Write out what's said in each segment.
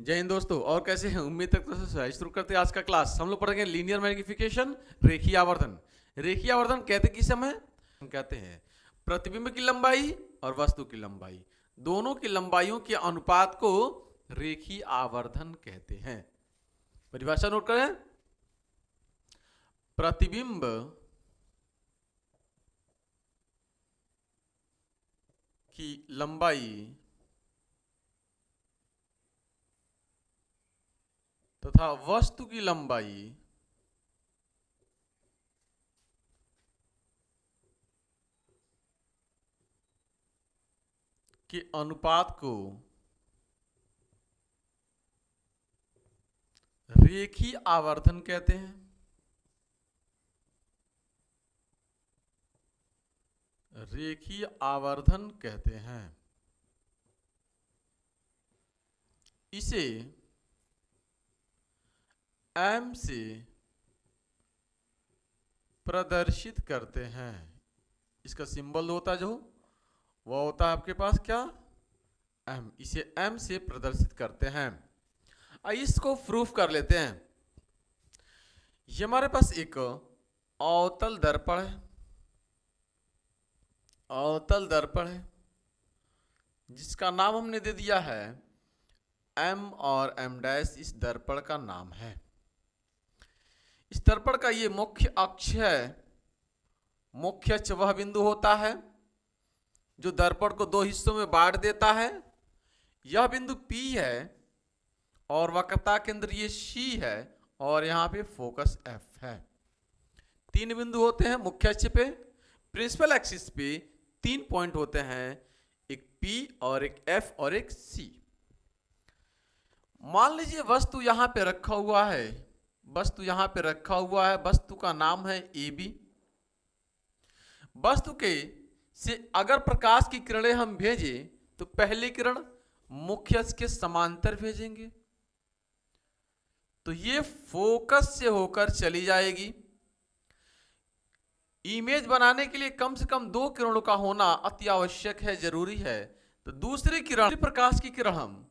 जय हिंद दोस्तों। और कैसे हैं? उम्मीद तक तो शुरू करते हैं आज का क्लास। हम लोग पढ़ेंगे लीनियर मैग्निफिकेशन, रेखीय आवर्धन। रेखीय आवर्धन कहते किस समय? हम कहते हैं प्रतिबिंब की लंबाई और वस्तु की लंबाई, दोनों की लंबाइयों के अनुपात को रेखीय आवर्धन कहते हैं। परिभाषा नोट करें। प्रतिबिंब की लंबाई तथा वस्तु की लंबाई के अनुपात को रेखीय आवर्धन कहते हैं। रेखीय आवर्धन कहते हैं। इसे m से प्रदर्शित करते हैं। इसका सिंबल होता जो वह होता है आपके पास क्या? m। इसे m से प्रदर्शित करते हैं। आइए इसको प्रूफ कर लेते हैं। ये हमारे पास एक अवतल दर्पण है। अवतल दर्पण है जिसका नाम हमने दे दिया है m, और m डैश इस दर्पण का नाम है। इस दर्पण का ये मुख्य अक्ष है। मुख्य अक्ष वह बिंदु होता है जो दर्पण को दो हिस्सों में बांट देता है। यह बिंदु P है और वक्रता केंद्र ये C है और यहाँ पे फोकस F है। तीन बिंदु होते हैं मुख्य अक्ष पे। प्रिंसिपल एक्सिस पे तीन पॉइंट होते हैं, एक P और एक F और एक C। मान लीजिए वस्तु यहाँ पे रखा हुआ है। वस्तु यहाँ पे रखा हुआ है। वस्तु का नाम है AB। वस्तु के से अगर प्रकाश की किरणें हम भेजें तो पहली किरण मुख्य अक्ष के समांतर भेजेंगे तो ये फोकस से होकर चली जाएगी। इमेज बनाने के लिए कम से कम दो किरणों का होना अति आवश्यक है, जरूरी है। तो दूसरी किरण, प्रकाश की किरण हम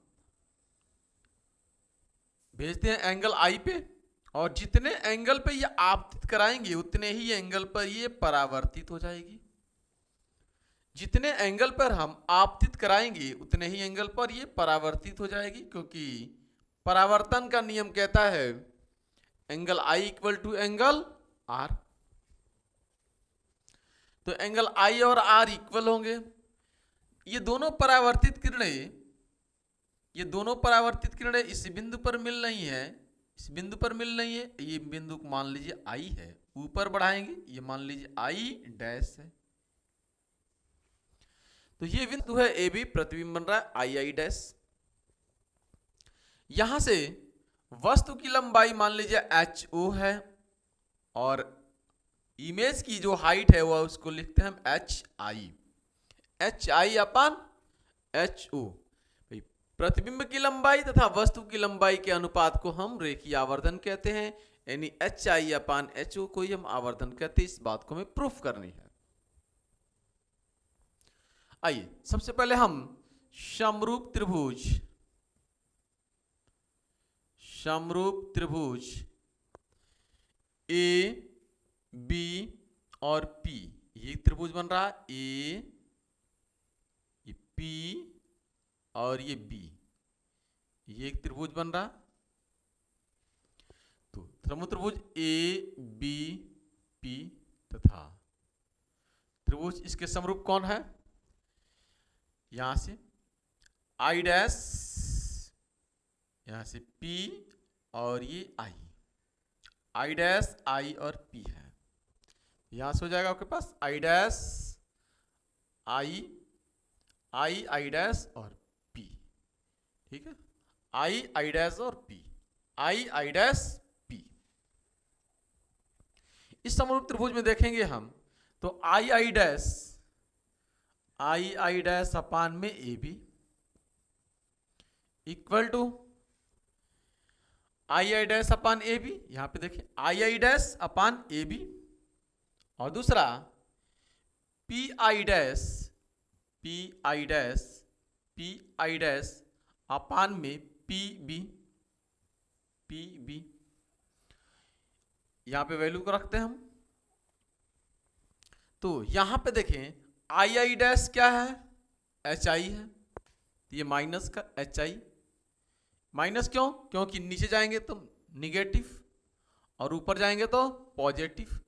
भेजते हैं एंगल I पे, और जितने एंगल पे ये आपतित कराएंगे उतने ही एंगल पर ये परावर्तित हो जाएगी। जितने एंगल पर हम आपतित कराएंगे उतने ही एंगल पर ये परावर्तित हो जाएगी, क्योंकि परावर्तन का नियम कहता है angle I equal to angle R। तो एंगल I और R इक्वल होंगे। ये दोनों परावर्तित किरणें इस बिंदु पर मिल रही है, इस बिंदु पर मिल रही है। ये बिंदु मान लीजिए I है, ऊपर बढ़ाएंगे, ये मान लीजिए I डैश है। तो ये बिंदु है AB, प्रतिबिंब बन रहा है II डैश। यहां से वस्तु की लंबाई मान लीजिए HO है और इमेज की जो हाइट है वह उसको लिखते हैं हम HI अपन HO। प्रतिबिंब की लंबाई तथा वस्तु की लंबाई के अनुपात को हम रेखीय आवर्धन कहते हैं, यानी HI अपन HO को ही हम आवर्धन कहते हैं। इस बात को हमें प्रूफ करनी है। आइए सबसे पहले हम समरूप त्रिभुज A, B और P, ये त्रिभुज बन रहा है A, ये P और ये B, ये एक त्रिभुज बन रहा। तो समत्रिभुज A, B, P तथा त्रिभुज इसके समरूप कौन है? यहां से I डैश, यहां से P और ये I डैश I और P है। यहां से हो जाएगा आपके पास I डैश I डैश और P। ठीक है, I डैश और P, I डैश P। इस समरूप त्रिभुज में देखेंगे हम तो I डैश अपान में AB equal to I dash upon AB। यहां पे देखिए I डैश अपान AB, और दूसरा PI डैश अपान में पी बी यहां पे वैल्यू को रखते हैं हम। तो यहां पे देखें आई डैश क्या है, एच आई है, ये माइनस का एच आई। माइनस क्यों? क्योंकि नीचे जाएंगे तो निगेटिव और ऊपर जाएंगे तो पॉजिटिव।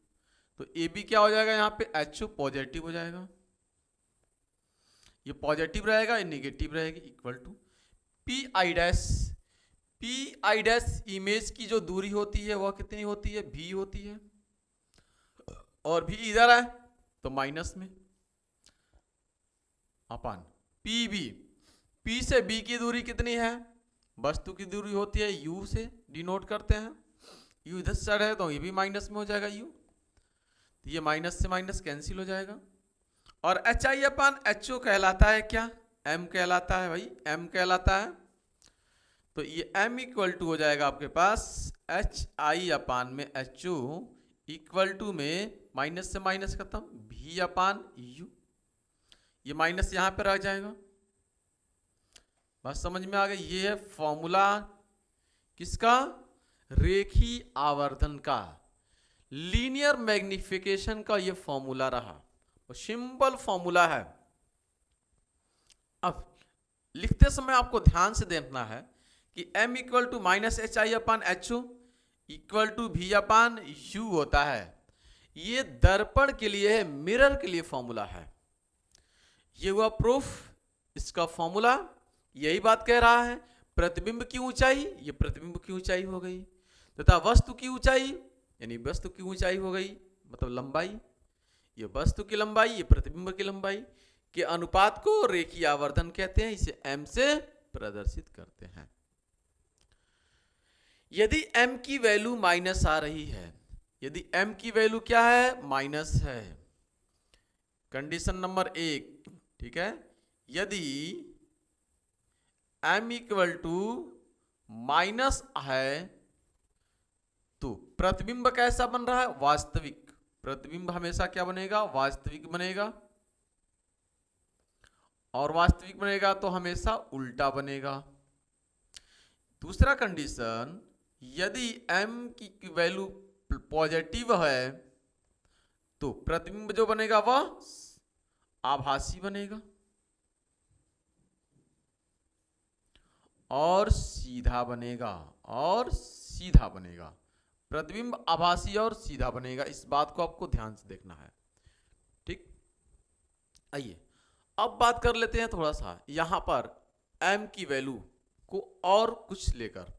तो ए बी क्या हो जाएगा, यहाँ पे एच ओ पॉजिटिव हो जाएगा, ये पॉजिटिव रहेगा, ये निगेटिव रहेगी, equal to P I dash. P I dash image की जो दूरी होती है वह कितनी होती है, भी होती है, और भी इधर है तो माइनस में अपान पी बी। पी से बी की दूरी कितनी है, वस्तु की दूरी होती है यू से डिनोट करते हैं। यू इधर साइड है तो ये भी माइनस में हो जाएगा यू, तो ये माइनस से माइनस कैंसिल हो जाएगा। और एच आई अपान एच ओ कहलाता है क्या, एम कहलाता है भाई, एम कहलाता है। तो ये m इक्वल टू हो जाएगा आपके पास एच आई अपान में एच ओ इक्वल टू में माइनस से माइनस खत्म v अपान यू, ये माइनस यहां पर आ जाएगा। बात समझ में आ गई? ये है फॉर्मूला किसका, रेखी आवर्धन का, लीनियर मैग्निफिकेशन का ये फॉर्मूला रहा, और सिंपल फॉर्मूला है। अब लिखते समय आपको ध्यान से देखना है कि m equal to minus H I upon H O equal to भी अपान यू होता है। ये दर्पण के लिए है, मिरर के लिए फॉर्मूला है। ये हुआ प्रूफ, इसका फॉर्मूला यही बात कह रहा है। प्रतिबिंब की ऊंचाई, ये प्रतिबिंब की ऊंचाई हो गई, तथा वस्तु की ऊंचाई यानी वस्तु की ऊंचाई हो गई, मतलब लंबाई, ये वस्तु की लंबाई, ये प्रतिबिंब की लंबाई के अनुपात को रेखीय आवर्धन कहते हैं। इसे m से प्रदर्शित करते हैं। यदि m की वैल्यू माइनस आ रही है, यदि m की वैल्यू क्या है, माइनस है, कंडीशन नंबर 1, ठीक है, यदि m इक्वल टू माइनस है तो प्रतिबिंब कैसा बन रहा है, वास्तविक। प्रतिबिंब हमेशा क्या बनेगा, वास्तविक बनेगा, और वास्तविक बनेगा तो हमेशा उल्टा बनेगा। दूसरा कंडीशन, यदि m की वैल्यू पॉजिटिव है तो प्रतिबिंब जो बनेगा वह आभासी बनेगा और सीधा बनेगा, और सीधा बनेगा। प्रतिबिंब आभासी और सीधा बनेगा, इस बात को आपको ध्यान से देखना है, ठीक। आइए अब बात कर लेते हैं थोड़ा सा यहां पर m की वैल्यू को और कुछ लेकर।